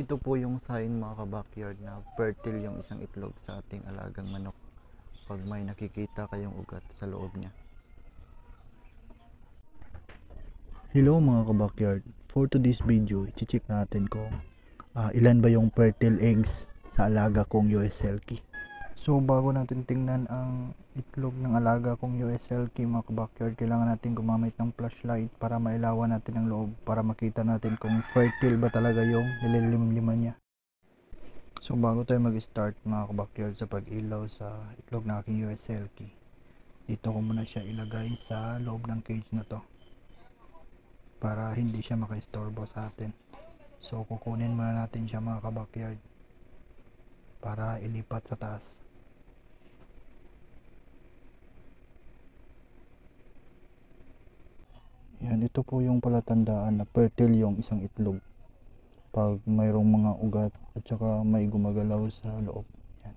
Ito po yung sign mga ka-backyard na fertile yung isang itlog sa ating alagang manok pag may nakikita kayong ugat sa loob niya. Hello mga ka-backyard, for today's video i-check natin kung ilan ba yung fertile eggs sa alaga kong US Selkie. So bago natin tingnan ang itlog ng alaga kong US Selkie mga ka-backyard, kailangan natin gumamit ng flashlight para mailawan natin ang loob, para makita natin kung fertile ba talaga yung nililimliman niya. So bago tayo mag-start mga ka-backyard sa pag-ilaw sa itlog ng aking US Selkie, dito ko muna siya ilagay sa loob ng cage na to para hindi siya makaistorbo sa atin. So kukunin muna natin siya mga ka-backyard para ilipat sa taas. Yan, ito po yung palatandaan na fertile yung isang itlog pag mayroong mga ugat at saka may gumagalaw sa loob. Yan.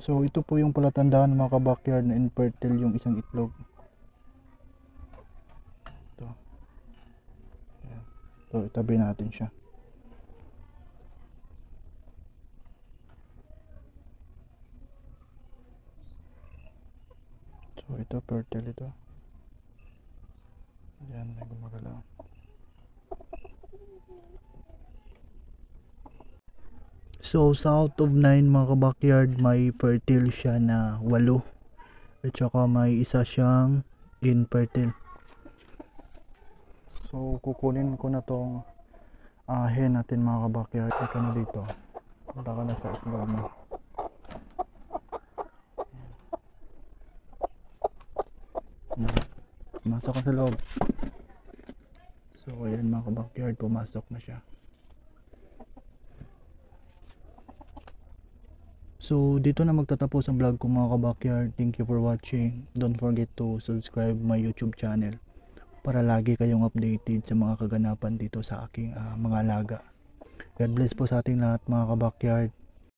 So ito po yung palatandaan mga ka-backyard na infertile yung isang itlog. Ito. Ayan. So itabi natin siya. So ito fertile ito. Ayan, may gumagalaw. So sa out of 9 mga ka-backyard, may fertile siya na 8 at saka may isa siyang infertile. So kukunin ko na tong hen natin mga ka-backyard. Ika na dito, punta ka na sa itlog mo. Pumasok ka sa loob. So ayan mga ka-backyard, pumasok na siya. So dito na magtatapos ang vlog ko mga ka-backyard. Thank you for watching. Don't forget to subscribe my YouTube channel para lagi kayong updated sa mga kaganapan dito sa aking mga alaga. God bless po sa ating lahat mga ka-backyard.